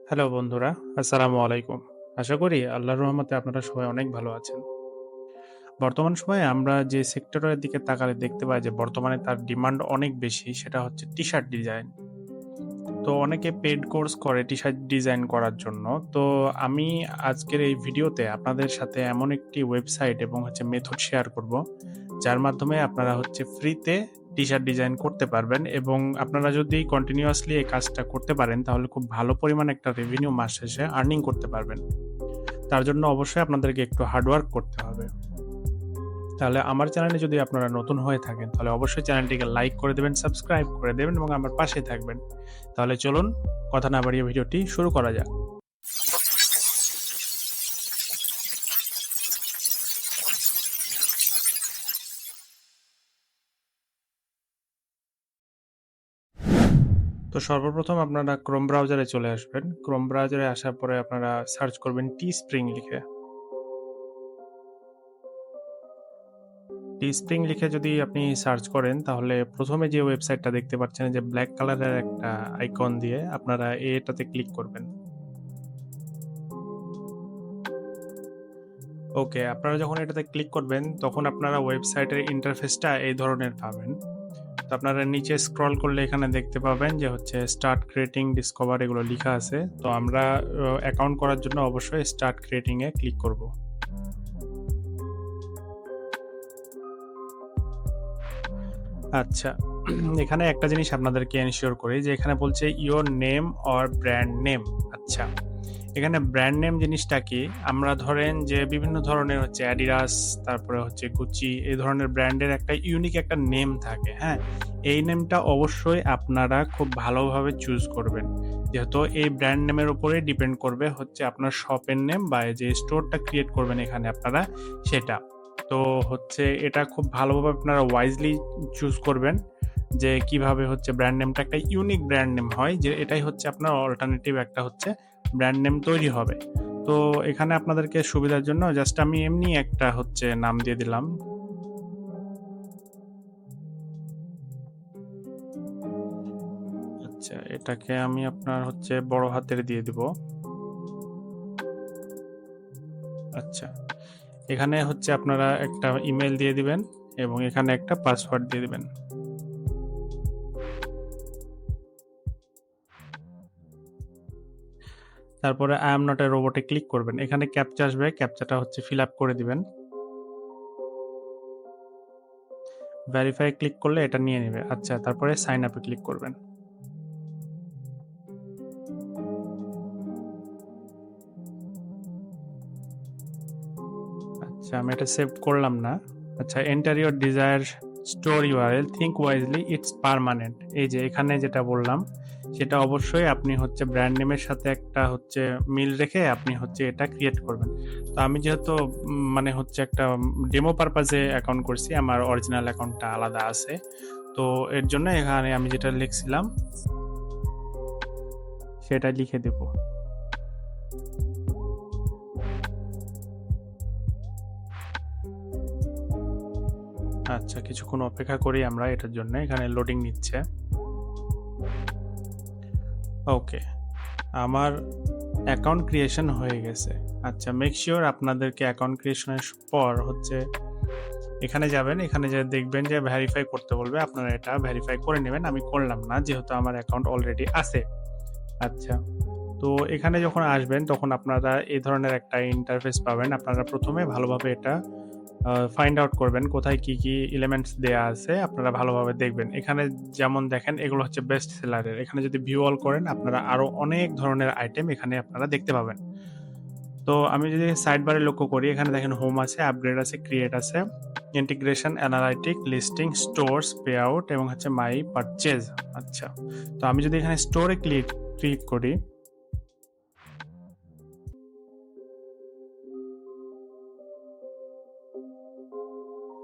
Hello বন্ধুরা, আসসালামু আলাইকুম। আশা করি আল্লাহর রহমতে আপনারা সবাই অনেক ভালো আছেন। বর্তমান সময়ে আমরা যে সেক্টরের দিকে তাকালে দেখতে পাই যে বর্তমানে তার ডিমান্ড অনেক বেশি, সেটা হচ্ছে টি-শার্ট ডিজাইন। তো অনেকে পেইড কোর্স করে টি-শার্ট ডিজাইন করার জন্য। তো আমি আজকের এই ভিডিওতে আপনাদের সাথে এমন একটি ওয়েবসাইট এবং মেথড শেয়ার করব, যার মাধ্যমে আপনারা ফ্রিতে টি-শার্ট ডিজাইন করতে পারবেন এবং আপনারা যদি কন্টিনিউয়াসলি এই কাজটা করতে পারেন তাহলে খুব ভালো পরিমাণে একটা রেভিনিউ মাস শেষে আর্নিং করতে পারবেন। তার জন্য অবশ্যই আপনাদেরকে একটু হার্ড ওয়ার্ক করতে হবে। তাহলে আমার চ্যানেলে যদি আপনারা নতুন হয়ে থাকেন তাহলে অবশ্যই চ্যানেলটিকে লাইক করে দেবেন, সাবস্ক্রাইব করে দেবেন এবং আমার পাশেই থাকবেন। তাহলে চলুন কথা না বাড়িয়ে ভিডিওটি শুরু করা যাক। তো সর্বপ্রথম আপনারা ক্রোম ব্রাউজারে চলে আসবেন। ক্রোম ব্রাউজারে আসার পরে আপনারা সার্চ করবেন Teespring লিখে। Teespring লিখে যদি আপনি সার্চ করেন তাহলে প্রথমে যে ওয়েবসাইটটা দেখতে পাচ্ছেন যে ব্ল্যাক কালারের একটা আইকন দিয়ে আপনারা এটাতে ক্লিক করবেন। ওকে, আপনারা যখন এটাতে ক্লিক করবেন তখন আপনারা ওয়েবসাইটের ইন্টারফেসটা এই ধরনের পাবেন। তো আপনারা নিচে স্ক্রল করলে এখানে দেখতে পাবেন যে স্টার্ট ক্রিয়েটিং, ডিসকভার এগুলো লিখা আছে। তো আমরা অ্যাকাউন্ট করার জন্য অবশ্যই স্টার্ট ক্রিয়েটিং এ ক্লিক করব। আচ্ছা, এখানে একটা জিনিস আপনাদেরকে এনশিওর করি যে এখানে বলছে your name or brand name. আচ্ছা, এখানে ব্র্যান্ড নেম জিনিসটা কি? আমরা ধরেন যে বিভিন্ন ধরনের অ্যাডিডাস, তারপরে গুচি, এই ধরনের ব্র্যান্ডের একটা ইউনিক একটা নেম থাকে, হ্যাঁ? এই নেমটা অবশ্যই আপনারা খুব ভালোভাবে চুজ করবেন। যেহেতু এই ব্র্যান্ড নেমের উপরেই ডিপেন্ড করবে আপনার শপের নেম বা এই যে স্টোরটা ক্রিয়েট করবেন এখানে আপনারা সেটা। তো এটা খুব ভালোভাবে আপনারা ওয়াইজলি চুজ করবেন যে কিভাবে ব্র্যান্ড নেমটা একটা ইউনিক ব্র্যান্ড নেম হয়, যে এটাই আপনার অল্টারনেটিভ একটা ব্র্যান্ড নেম তৈরি হবে। তো এখানে আপনাদেরকে সুবিধার জন্য জাস্ট আমি এমনি একটা নাম দিয়ে দিলাম। আচ্ছা, এটাকে আমি আপনার বড় হাতের দিয়ে দিব। আচ্ছা, এখানে আপনারা একটা ইমেল দিয়ে দিবেন এবং এখানে একটা পাসওয়ার্ড দিয়ে দিবেন। তারপরে আই এম নট এ রোবটে ক্লিক করবেন। এখানে ক্যাপচা আসবে, ক্যাপচাটা ফিল আপ করে দিবেন। ভেরিফাই ক্লিক করলে এটা নিয়ে নেবে। আচ্ছা, তারপরে সাইন আপে ক্লিক করবেন। আচ্ছা, আমি এটা সেভ করলাম না। আচ্ছা, enter your desire store URL, think wisely, it's permanent. এই যে এখানে যেটা বললাম সেটা অবশ্যই আপনি ব্র্যান্ড নেমের সাথে একটা মিল রেখে আপনি এটা ক্রিয়েট করবেন। তো আমি যেহেতু একটা ডেমো পারপাজে অ্যাকাউন্ট করছি, আমার অরিজিনাল অ্যাকাউন্টটা আলাদা আছে। তো এর জন্য এখানে আমি যেটা লিখছিলাম সেটা লিখে দেব। আচ্ছা, কিছুক্ষণ অপেক্ষা করি আমরা এটার জন্য। এখানে লোডিং নিচ্ছে। ওকে, আমার অ্যাকাউন্ট ক্রিয়েশন হয়ে গেছে। আচ্ছা, মেক শিওর আপনাদেরকে অ্যাকাউন্ট ক্রিয়েশনের পর এখানে যাবেন। এখানে যে দেখবেন যে ভেরিফাই করতে বলবে, আপনারা এটা ভেরিফাই করে নেবেন। আমি করলাম না যেহেতু আমার অ্যাকাউন্ট অলরেডি আছে। আচ্ছা, তো এখানে যখন আসবেন তখন আপনারা এই ধরনের একটা ইন্টারফেস পাবেন। আপনারা প্রথমে ভালোভাবে এটা ফাইন্ড আউট করবেন কোথায় কি কি এলিমেন্টস দেয়া আছে, আপনারা ভালোভাবে দেখবেন। এখানে যেমন দেখেন এগুলো বেস্ট সেলারের। এখানে যদি ভিউ অল করেন আপনারা আরো অনেক ধরনের আইটেম এখানে আপনারা দেখতে পাবেন। তো আমি যদি সাইড বারে লক্ষ্য করি, এখানে দেখেন হোম আছে, আপগ্রেড আছে, ক্রিয়েট আছে, integration, analytic, listing, stores, pay out এবং মাই পারচেজ। আচ্ছা, তো আমি যদি এখানে স্টোরে ক্লিক করি,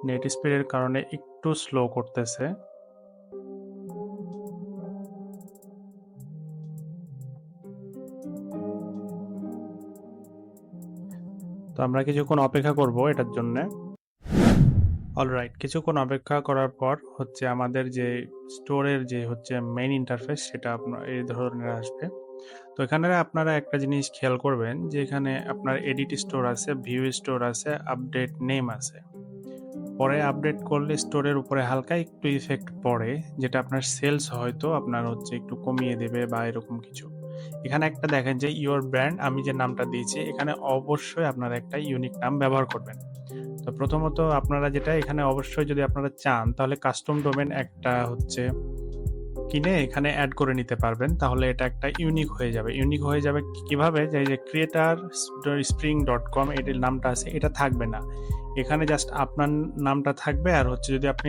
নেট স্পিডের কারণে একটু স্লো করতেছে। তো আমরা কিছুক্ষণ অপেক্ষা করব এটার জন্য। অলরাইট, কিছুক্ষণ অপেক্ষা করার পর আমাদের যে স্টোরের যে মেইন ইন্টারফেস সেটা আপনার এই ধরনের আসবে। তো এখানে আপনারা একটা জিনিস খেয়াল করবেন যে এখানে আপনার এডিট স্টোর আছে, ভিউ স্টোর আছে, আপডেট নেম আছে। পরে আপডেট করলে স্টোরের উপরে হালকা একটু ইফেক্ট পড়ে, যেটা আপনার সেলস হয়তো আপনার হচ্ছে একটু কমিয়ে দেবে বা এরকম কিছু। এখানে একটা দেখেন যে ইওর ব্র্যান্ড, আমি যে নামটা দিয়েছি এখানে অবশ্যই আপনারা একটা ইউনিক নাম ব্যবহার করবেন। তো প্রথমত আপনারা যেটা এখানে অবশ্যই যদি আপনারা চান তাহলে কাস্টম ডোমেন একটা হচ্ছে কিনে এখানে অ্যাড করে নিতে পারবেন, তাহলে এটা একটা ইউনিক হয়ে যাবে। ইউনিক হয়ে যাবে কিভাবে, যে creator.spring.com এটির নামটা আছে এটা থাকবে না, এখানে জাস্ট আপনার নামটা থাকবে। আর হচ্ছে যদি আপনি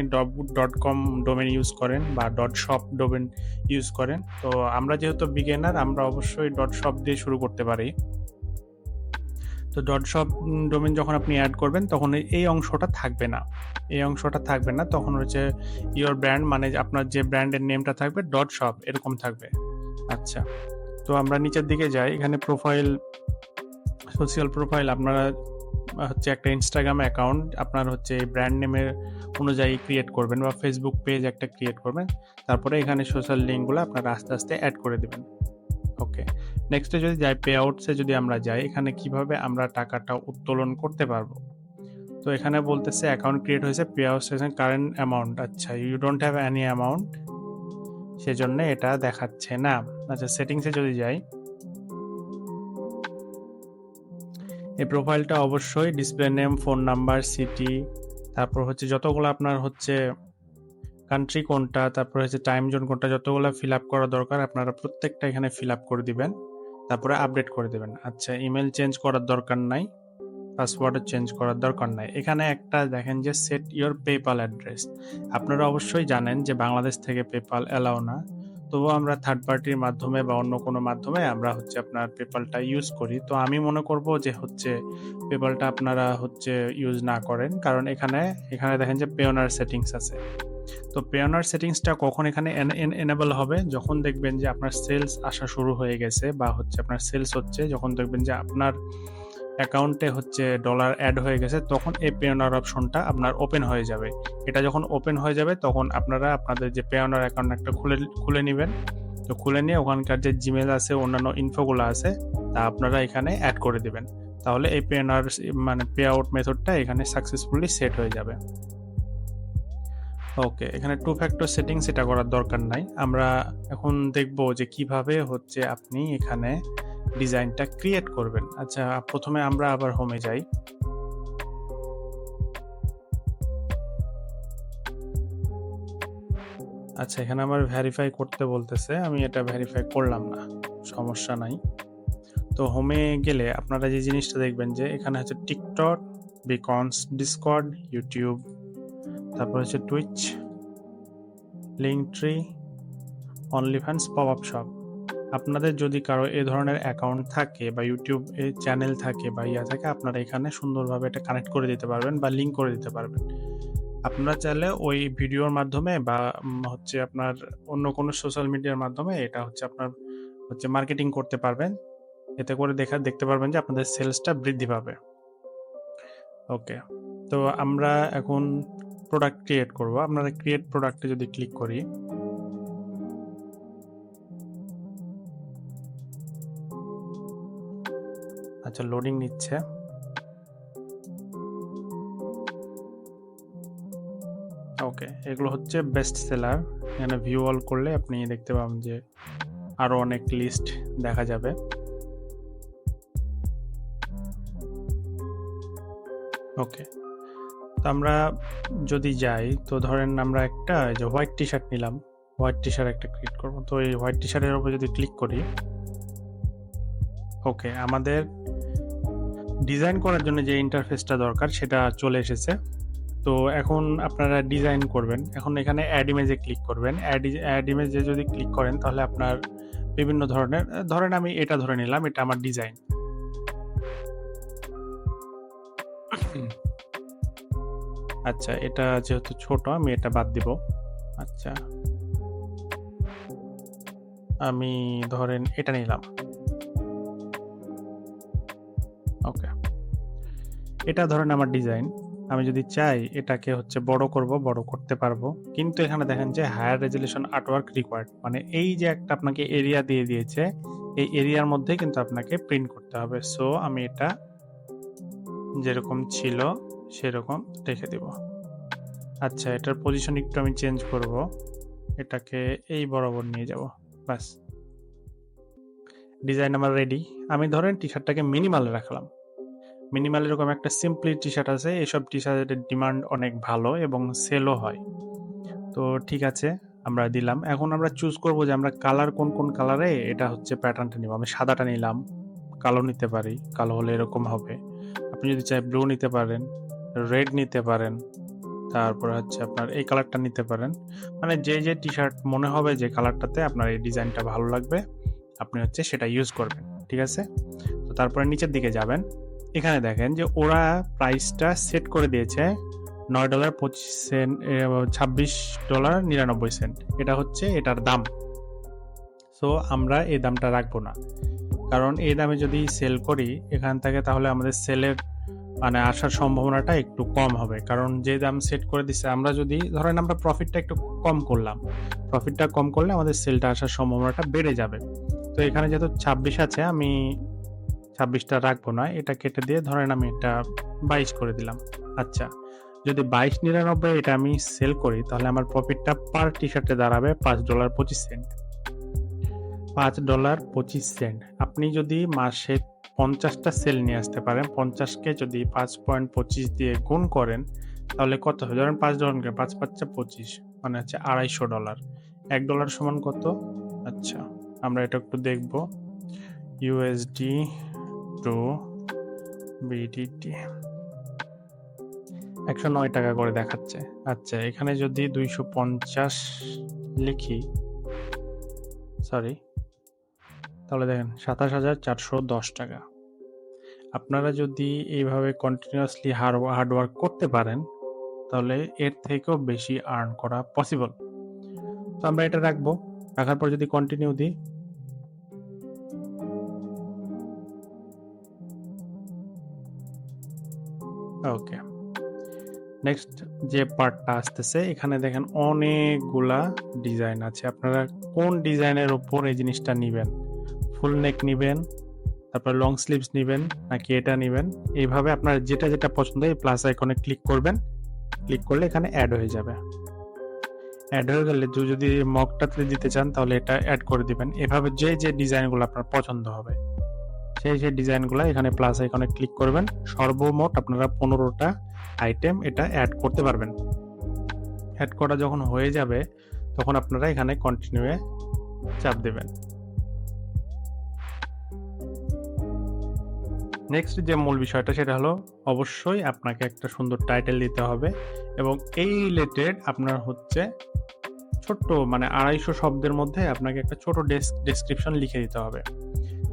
.com ডোমেন ইউজ করেন বা .shop ডোমেন ইউজ করেন, তো আমরা যেহেতু বিগিনার আমরা অবশ্যই .shop দিয়ে শুরু করতে পারি। তো .shop ডোমেন যখন আপনি অ্যাড করবেন তখন এই অংশটা থাকবে না, এই অংশটা থাকবে না, তখন হচ্ছে ইওর ব্র্যান্ড মানে আপনার যে ব্র্যান্ডের নেমটা থাকবে .shop এরকম থাকবে। আচ্ছা, তো আমরা নিচের দিকে যাই। এখানে প্রোফাইল, সোশ্যাল প্রোফাইল, আপনারা হচ্ছে একটা ইনস্টাগ্রাম অ্যাকাউন্ট আপনার হচ্ছে ব্র্যান্ড নেমের অনুযায়ী ক্রিয়েট করবেন বা ফেসবুক পেজ একটা ক্রিয়েট করবেন, তারপরে এখানে সোশ্যাল লিঙ্কগুলো আপনারা আস্তে আস্তে অ্যাড করে দেবেন। ওকে, নেক্সটে যদি যাই পে আউটসে, যদি আমরা যাই এখানে কিভাবে আমরা টাকাটা উত্তোলন করতে পারবো। তো এখানে বলতেছে অ্যাকাউন্ট ক্রিয়েট হয়েছে, পে আউট কারেন্ট অ্যামাউন্ট। আচ্ছা, you don't have any amount, সেজন্য এটা দেখাচ্ছে না। আচ্ছা, সেটিংসে যদি যাই, এই প্রোফাইলটা অবশ্যই display name, phone number, city, তারপর হচ্ছে যতগুলো আপনার হচ্ছে কান্ট্রি কোনটা, তারপর হচ্ছে টাইম জোন কোনটা, যতগুলো ফিল আপ করা দরকার আপনারা প্রত্যেকটা এখানে ফিল আপ করে দিবেন, তারপরে আপডেট করে দেবেন। আচ্ছা, ইমেল চেঞ্জ করার দরকার নাই, পাসওয়ার্ডও চেঞ্জ করার দরকার নাই। এখানে একটা দেখেন যে সেট ইওর পেপাল অ্যাড্রেস, আপনারা অবশ্যই জানেন যে বাংলাদেশ থেকে পেপাল অ্যালাউ না, তবুও আমরা থার্ড পার্টির মাধ্যমে বা অন্য কোনো মাধ্যমে আমরা হচ্ছে আপনার পেপালটা ইউজ করি। তো আমি মনে করব যে হচ্ছে পেপালটা আপনারা হচ্ছে ইউজ না করেন, কারণ এখানে দেখেন যে পেওনার সেটিংস আছে। তো পেওনার সেটিংসটা কখন এখানে এনেবল হবে, যখন দেখবেন যে আপনার সেলস আসা শুরু হয়ে গেছে বা হচ্ছে আপনার সেলস হচ্ছে, যখন দেখবেন যে আপনার অ্যাকাউন্টে হচ্ছে ডলার অ্যাড হয়ে গেছে, তখন এই পেওনার অপশনটা আপনার ওপেন হয়ে যাবে। এটা যখন ওপেন হয়ে যাবে তখন আপনারা আপনাদের যে পেওনার অ্যাকাউন্ট একটা খুলে নেবেন। তো খুলে নিয়ে ওখানকার যে জিমেল আছে, অন্যান্য ইনফোগুলো আছে, তা আপনারা এখানে অ্যাড করে দেবেন, তাহলে এই পেওনার মানে পে আউট মেথডটা এখানে সাকসেসফুলি সেট হয়ে যাবে। ওকে, এখানে টু ফ্যাক্টর সেটিংস এটা করার দরকার নাই। আমরা এখন দেখব যে কিভাবে হচ্ছে আপনি এখানে ডিজাইনটা ক্রিয়েট করবেন। আচ্ছা, প্রথমে আমরা আবার হোমে যাই। আচ্ছা, এখানে আমার ভেরিফাই করতে বলতেছে, আমি এটা ভেরিফাই করলাম না, সমস্যা নাই। তো হোমে গেলে আপনারা যে জিনিসটা দেখবেন যে এখানে হচ্ছে টিকটক, বিকনস, ডিসকর্ড, ইউটিউব, তারপর হচ্ছে টুইচ, লিঙ্কট্রি, অনলিফ্যান্স, পপ আপ শপ। আপনাদের যদি কারো এই ধরনের অ্যাকাউন্ট থাকে বা ইউটিউব চ্যানেল থাকে বা থাকে, আপনারা এখানে সুন্দরভাবে এটা কানেক্ট করে দিতে পারবেন বা লিঙ্ক করে দিতে পারবেন। আপনারা চাইলে ওই ভিডিওর মাধ্যমে বা হচ্ছে আপনার অন্য কোনো সোশ্যাল মিডিয়ার মাধ্যমে এটা হচ্ছে আপনার হচ্ছে মার্কেটিং করতে পারবেন, এতে করে দেখতে পারবেন যে আপনাদের সেলসটা বৃদ্ধি পাবে। ওকে, তো আমরা এখন প্রোডাক্ট ক্রিয়েট করব। আপনারা ক্রিয়েট প্রোডাক্টে যদি ক্লিক করি, আচ্ছা লোডিং নিচ্ছে। ওকে, এগুলো হচ্ছে বেস্ট সেলার। এখানে ভিউ অল করলে আপনি দেখতে পাবেন যে আরো অনেক লিস্ট দেখা যাবে। ওকে, তো আমরা যদি যাই, তো ধরেন আমরা একটা যে হোয়াইট টি শার্ট নিলাম, হোয়াইট টি শার্ট একটা ক্রিয়েট করবো। তো এই হোয়াইট টি শার্টের উপর যদি ক্লিক করি, ওকে, আমাদের ডিজাইন করার জন্য যে ইন্টারফেসটা দরকার সেটা চলে এসেছে। তো এখন আপনারা ডিজাইন করবেন, এখন এখানে অ্যাড ইমেজে ক্লিক করবেন। অ্যাড ইমেজে যদি ক্লিক করেন তাহলে আপনার বিভিন্ন ধরনের, ধরেন আমি এটা ধরে নিলাম, এটা আমার ডিজাইন। আচ্ছা, এটা যেহেতু ছোট আমি এটা বাদ দিব। আচ্ছা, আমি ধরেন এটা নিলাম। ওকে, এটা ধরেন আমার ডিজাইন। আমি যদি চাই এটাকে হচ্ছে বড় করতে পারবো, কিন্তু এখানে দেখেন যে হায়ার রেজুলেশন আর্টওয়ার্ক রিকোয়ার্ড, মানে এই যে একটা আপনাকে এরিয়া দিয়ে দিয়েছে, এই এরিয়ার মধ্যে কিন্তু আপনাকে প্রিন্ট করতে হবে। সো আমি এটা যেরকম ছিল সেরকম রেখে দেব। আচ্ছা, এটার পজিশন একটু আমি চেঞ্জ করব, এটাকে এই বরাবর নিয়ে যাব। বাস, ডিজাইন আমার রেডি। আমি ধরেন টি শার্টটাকে মিনিমালে রাখলাম। মিনিমাল এরকম একটা সিম্পলি টি শার্ট আছে, এসব টি শার্টের ডিমান্ড অনেক ভালো এবং সেলও হয়। তো ঠিক আছে, আমরা দিলাম। এখন আমরা চুজ করব যে আমরা কালার কোন কোন কালারে এটা হচ্ছে প্যাটার্নটা নিব। আমি সাদাটা নিলাম, কালো নিতে পারি, কালো হলে এরকম হবে। আপনি যদি চাই ব্লু নিতে পারেন, রেড নিতে পারেন, তারপরে হচ্ছে আপনার এই কালারটা নিতে পারেন। মানে যে যে টি শার্ট মনে হবে যে কালারটাতে আপনার এই ডিজাইনটা ভালো লাগবে, আপনি হচ্ছে সেটা ইউজ করবেন। ঠিক আছে, তো তারপরে নিচের দিকে যাবেন। এখানে দেখেন যে ওরা প্রাইসটা সেট করে দিয়েছে $9.25, $26.99। এটা হচ্ছে এটার দাম। সো আমরা এই দামটা রাখবো না, কারণ এই দামে যদি সেল করি এখান থেকে, তাহলে আমাদের সেলের মানে আসার সম্ভাবনাটা একটু কম হবে। কারণ যে দাম সেট করে দিচ্ছে, আমরা যদি ধরেন আমরা প্রফিটটা একটু কম করলাম, প্রফিটটা কম করলে আমাদের সেলটা আসার সম্ভাবনাটা বেড়ে যাবে। তো এখানে যেহেতু 26 আছে, আমি 26টা রাখবো না, এটা কেটে দিয়ে ধরেন আমি এটা 22 করে দিলাম। আচ্ছা, যদি 22.99 এটা আমি সেল করি, তাহলে আমার প্রফিটটা পার টি শার্টে দাঁড়াবে $5.25। $5.25। আপনি যদি মাসে 50টা সেল নিয়ে আসতে পারেন, 50কে যদি 5.25 দিয়ে গুণ করেন, তাহলে কত হবে? ধরেন $5, 5 5 25, মানে হচ্ছে $250। $1 সমান কত? আচ্ছা, আমরা এটা একটু দেখব। ইউএসডি টু বিডিটি 109 টাকা করে দেখাচ্ছে। আচ্ছা, এখানে যদি 250 লিখি, সরি, তাহলে দেখেন 27,410 টাকা। আপনারা যদি এইভাবে কন্টিনিউয়াসলি হার্ডওয়ার্ক করতে পারেন, তাহলে এর থেকেও বেশি আর্ন করা পসিবল। তো আমরা এটা রাখবো, রাখার পর যদি কন্টিনিউ দিই, ওকে, নেক্সট যে পার্টটা আসতেছে, এখানে দেখেন অনেকগুলা ডিজাইন আছে। আপনারা কোন ডিজাইনের উপর এই জিনিসটা নিবেন? ফুল নেক নিবেন, তারপর লং স্লিভস নিবেন, নাকি এটা নিবেন? এইভাবে আপনার যেটা যেটা পছন্দ হয় প্লাস আইকনে ক্লিক করবেন। ক্লিক করলে এখানে অ্যাড হয়ে যাবে। অ্যাড হয়ে গেলে যদি মকটাতে দিতে চান, তাহলে এটা অ্যাড করে দিবেন। এভাবে যে যে ডিজাইনগুলো আপনার পছন্দ হবে, সেই ডিজাইনগুলো এখানে প্লাস আইকনে ক্লিক করবেন। সর্বমোট আপনারা 15টা আইটেম এটা অ্যাড করতে পারবেন। অ্যাড করা যখন হয়ে যাবে, তখন আপনারা এখানে কন্টিনিউয়ে চাপ দেবেন। নেক্সট যে মূল বিষয়টা, সেটা হলো অবশ্যই আপনাকে একটা সুন্দর টাইটেল দিতে হবে, এবং এই রিলেটেড আপনার হচ্ছে ছোট্ট মানে 250 শব্দের মধ্যে আপনাকে একটা ছোট ডেসক্রিপশন লিখে দিতে হবে।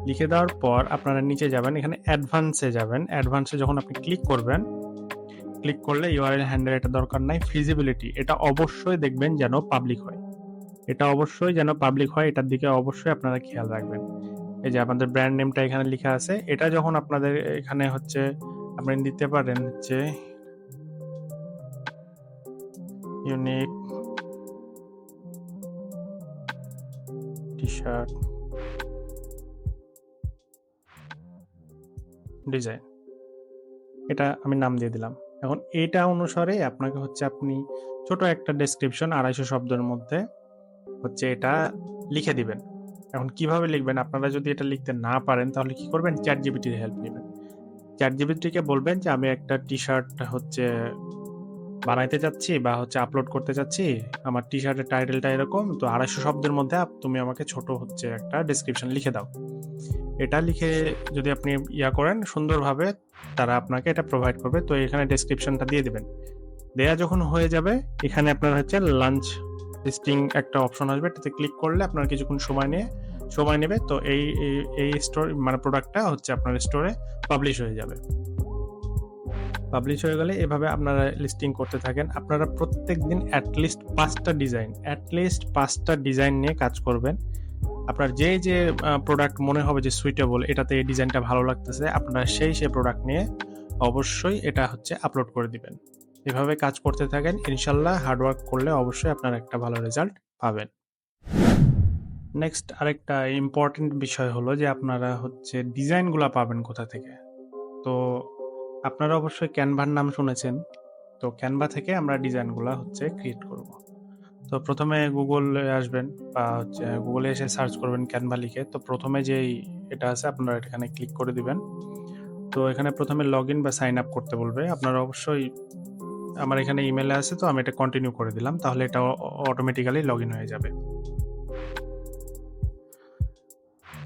লিখে দেওয়ার পর আপনারা নিচে যাবেন, এখানে অ্যাডভান্সে যাবেন। অ্যাডভান্সে যখন আপনি ক্লিক করবেন, ক্লিক করলে ইউআরএল হ্যান্ডেল এটা দরকার নাই। ফিজিবিলিটি এটা অবশ্যই দেখবেন যেন পাবলিক হয়, এটা অবশ্যই যেন পাবলিক হয়, এটার দিকে অবশ্যই আপনারা খেয়াল রাখবেন। এই যে আপনাদের ব্র্যান্ড নেমটা এখানে লেখা আছে, এটা যখন আপনাদের এখানে হচ্ছে আপনি দিতে পারেন হচ্ছে ইউনিক টি শার্ট ডিজাইন, এটা আমি নাম দিয়ে দিলাম। এখন এটা অনুসারে আপনাকে হচ্ছে আপনি ছোট একটা ডেসক্রিপশন 250 শব্দের মধ্যে হচ্ছে এটা লিখে দিবেন। এখন কিভাবে লিখবেন? আপনারা যদি এটা লিখতে না পারেন, তাহলে কি করবেন? চ্যাট জিপিটির হেল্প নেবেন। চ্যাট জিপিটিকে বলবেন যে আমি একটা টি শার্ট হচ্ছে বানাইতে চাচ্ছি বা হচ্ছে আপলোড করতে চাচ্ছি, আমার টি শার্টের টাইটেলটা এরকম, তো 250 শব্দের মধ্যে তুমি আমাকে ছোট হচ্ছে একটা ডেসক্রিপশন লিখে দাও। এটা লিখে যদি আপনি করেন সুন্দরভাবে, তারা আপনাকে এটা প্রোভাইড করবে। তো এখানে ডেসক্রিপশনটা দিয়ে দিবেন। দেয়া যখন হয়ে যাবে, এখানে আপনার হচ্ছে লাঞ্চ লিস্টিং একটা অপশন আসবে, এটাতে ক্লিক করলে আপনার কিছুক্ষণ সময় নেবে। তো এই স্টোর মানে প্রোডাক্টটা হচ্ছে আপনার স্টোরে পাবলিশ হয়ে যাবে। পাবলিশ হয়ে গেলে এভাবে আপনারা লিস্টিং করতে থাকেন। আপনারা প্রত্যেক দিন অ্যাটলিস্ট 5টা ডিজাইন নিয়ে কাজ করবেন। আপনার যে যে প্রোডাক্ট মনে হবে যে সুইটেবল, এটাতে এই ডিজাইনটা ভালো লাগতেছে, আপনারা সেই প্রোডাক্ট নিয়ে অবশ্যই এটা হচ্ছে আপলোড করে দিবেন। এভাবে কাজ করতে থাকেন, ইনশাল্লাহ হার্ডওয়ার্ক করলে অবশ্যই আপনারা একটা ভালো রেজাল্ট পাবেন। নেক্সট আরেকটা ইম্পর্টেন্ট বিষয় হলো যে আপনারা হচ্ছে ডিজাইনগুলো পাবেন কোথা থেকে। তো আপনারা অবশ্যই ক্যানভার নাম শুনেছেন। তো ক্যানভা থেকে আমরা ডিজাইনগুলো হচ্ছে ক্রিয়েট করব। তো প্রথমে গুগলে আসবেন বা হচ্ছে গুগলে এসে সার্চ করবেন ক্যানভা লিখে। তো প্রথমে যেই এটা আছে আপনারা এখানে ক্লিক করে দিবেন। তো এখানে প্রথমে লগ ইন বা সাইন আপ করতে বলবে। আপনারা অবশ্যই আমার এখানে ইমেলে আছে, তো আমি এটা কন্টিনিউ করে দিলাম, তাহলে এটা অটোমেটিক্যালি লগ ইন হয়ে যাবে।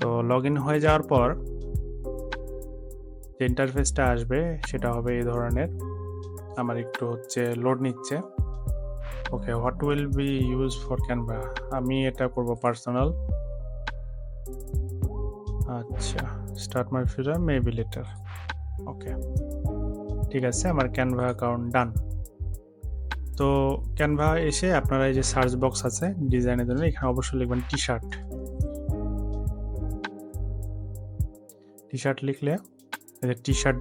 তো লগ ইন হয়ে যাওয়ার পর যে ইন্টারফেসটা আসবে সেটা হবে এই ধরনের। আমার একটু হচ্ছে লোড নিচ্ছে। Okay, what will be use for Canva, আমি এটা করব পার্সোনাল। আচ্ছা, start my future maybe later. Okay, ঠিক আছে, আমার ক্যানভা অ্যাকাউন্ট ডান। তো ক্যানভা এসে আপনারা এই যে সার্চ বক্স আছে ডিজাইনের জন্য, এখানে অবশ্যই লিখবেন টি শার্ট। টি শার্ট লিখলে এই যে টি শার্ট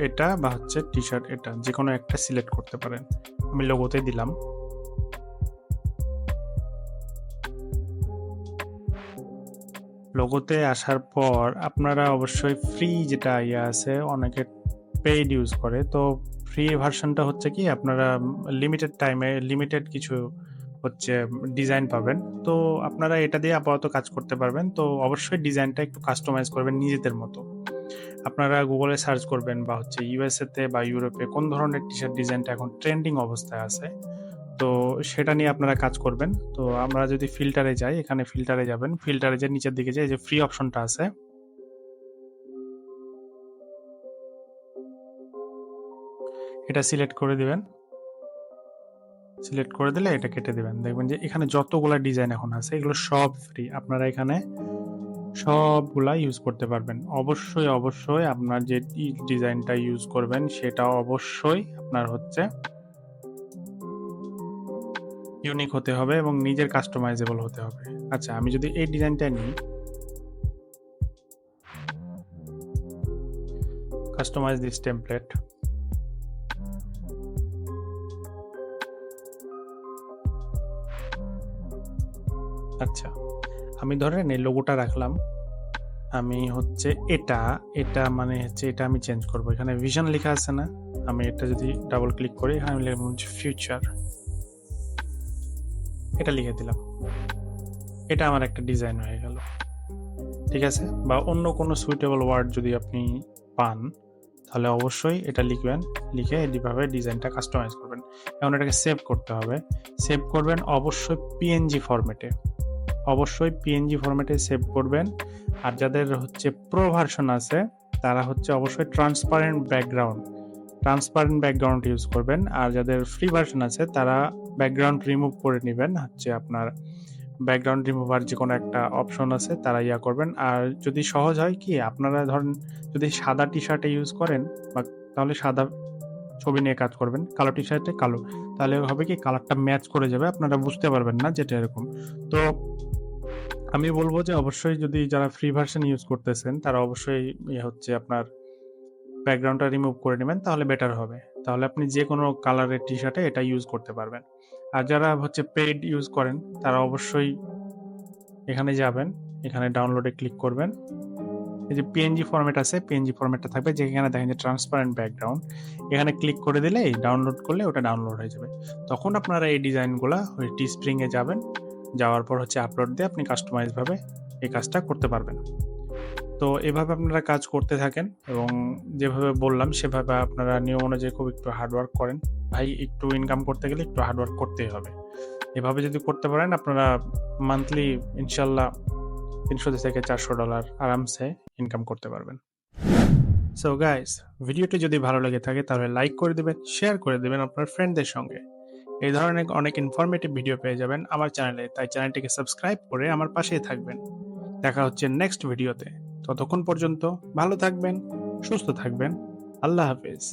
এটা বা হচ্ছে টি শার্ট এটা যে কোনো একটা সিলেক্ট করতে পারেন। আমি লোগোতে দিলাম। লোগোতে আসার পর আপনারা অবশ্যই ফ্রি যেটা ইয়ে আছে, অনেকে পেইড ইউজ করে। তো ফ্রি ভার্সনটা হচ্ছে কি আপনারা লিমিটেড টাইমে লিমিটেড কিছু হচ্ছে ডিজাইন পাবেন। তো আপনারা এটা দিয়ে আপাতত কাজ করতে পারবেন। তো অবশ্যই ডিজাইনটা একটু কাস্টমাইজ করবেন নিজেদের মতো। আপনারা গুগলে সার্চ করবেন বা হচ্ছে ইউএসএতে বা ইউরোপে কোন ধরনের টি শার্ট ডিজাইনটা এখন ট্রেন্ডিং অবস্থায় আছে, তো সেটা নিয়ে আপনারা কাজ করবেন। তো আমরা যদি ফিল্টারে যাই, এখানে ফিল্টারে যাবেন, ফিল্টারে যে নিচের দিকে যে ফ্রি অপশনটা আছে এটা সিলেক্ট করে দিবেন। সিলেক্ট করে দিলে এটা কেটে দিবেন, দেখবেন যে এখানে যতগুলা ডিজাইন এখন আছে এগুলো সব ফ্রি। আপনারা এখানে সবগুলা ইউজ করতে পারবেন। অবশ্যই অবশ্যই আপনার যে ডিজাইনটা ইউজ করবেন সেটা অবশ্যই আপনার হচ্ছে ইউনিক হতে হবে এবং নিজের কাস্টমাইজেবল হতে হবে। আচ্ছা, আমি যদি এই ডিজাইনটা নিই, কাস্টমাইজ দিস টেমপ্লেট। আচ্ছা, আমি ধরেন এই লোগোটা রাখলাম। আমি হচ্ছে এটা এটা মানে হচ্ছে এটা আমি চেঞ্জ করব। এখানে ভিশন লেখা আছে না, আমি এটা যদি ডাবল ক্লিক করি এখানে আমি লিখব হচ্ছে ফিউচার, এটা লিখে দিলাম। এটা আমার একটা ডিজাইন হয়ে গেল, ঠিক আছে। বা অন্য কোনো সুইটেবল ওয়ার্ড যদি আপনি পান তাহলে অবশ্যই এটা লিখবেন, লিখে এইভাবে ডিজাইনটা কাস্টমাইজ করবেন। এখন এটাকে সেভ করতে হবে। সেভ করবেন অবশ্যই পিএনজি ফরম্যাটে, অবশ্যই পিএনজি ফরম্যাটে সেভ করবেন। আর যাদের হচ্ছে প্রো ভার্সন আছে তারা হচ্ছে অবশ্যই ট্রান্সপারেন্ট ব্যাকগ্রাউন্ড ইউজ করবেন। আর যাদের ফ্রি ভার্সন আছে তারা ব্যাকগ্রাউন্ড রিমুভ করে নেবেন, হচ্ছে আপনার ব্যাকগ্রাউন্ড রিমুভার যে কোনো একটা অপশন আছে তারা ইয়া করবেন। আর যদি সহজ হয় কি, আপনারা ধরেন যদি সাদা টি শার্টে ইউজ করেন বা তাহলে সাদা ছবি নিয়ে কাজ করবেন, কালো টি শার্টে কালো, তাহলে হবে কি কালারটা ম্যাচ করে যাবে, আপনারা বুঝতে পারবেন না যেটা এরকম। তো আমি বলবো যে অবশ্যই যদি যারা ফ্রি ভার্সন ইউজ করতেছেন তারা অবশ্যই হচ্ছে আপনার ব্যাকগ্রাউন্ডটা রিমুভ করে নেবেন, তাহলে বেটার হবে। তাহলে আপনি যে কোনো কালারের টি শার্টে এটা ইউজ করতে পারবেন। আর যারা হচ্ছে পেইড ইউজ করেন তারা অবশ্যই এখানে যাবেন, এখানে ডাউনলোডে ক্লিক করবেন। এই যে পিএনজি ফরম্যাট আছে, পিএনজি ফরম্যাটটা থাকবে, যেখানে দেখেন যে ট্রান্সপারেন্ট ব্যাকগ্রাউন্ড, এখানে ক্লিক করে দিলেই ডাউনলোড করলে ওটা ডাউনলোড হয়ে যাবে। তখন আপনারা এই ডিজাইনগুলো ওই টিস্প্রিংয়ে যাবেন, যাওয়ার পর হচ্ছে আপলোড দিয়ে আপনি কাস্টমাইজভাবে এই কাজটা করতে পারবেন। তো এভাবে আপনারা কাজ করতে থাকেন এবং যেভাবে বললাম সেভাবে আপনারা নিয়ম অনুযায়ী খুব একটু হার্ডওয়ার্ক করেন। ভাই, একটু ইনকাম করতে গেলে একটু হার্ডওয়ার্ক করতেই হবে। এভাবে যদি করতে পারেন আপনারা মান্থলি ইনশাল্লাহ $300 থেকে $400 আরামসে ইনকাম করতে পারবেন। সো গাইস, ভিডিওটি যদি ভালো লেগে থাকে তাহলে লাইক করে দিবেন, শেয়ার করে দিবেন আপনার ফ্রেন্ডদের সঙ্গে। এই ধরনের অনেক ইনফরমেটিভ ভিডিও পেয়ে যাবেন আমার চ্যানেলে, তাই চ্যানেলটিকে সাবস্ক্রাইব করে আমার পাশেই থাকবেন। দেখা হচ্ছে নেক্সট ভিডিওতে। ততক্ষণ পর্যন্ত ভালো থাকবেন, সুস্থ থাকবেন। আল্লাহ হাফেজ।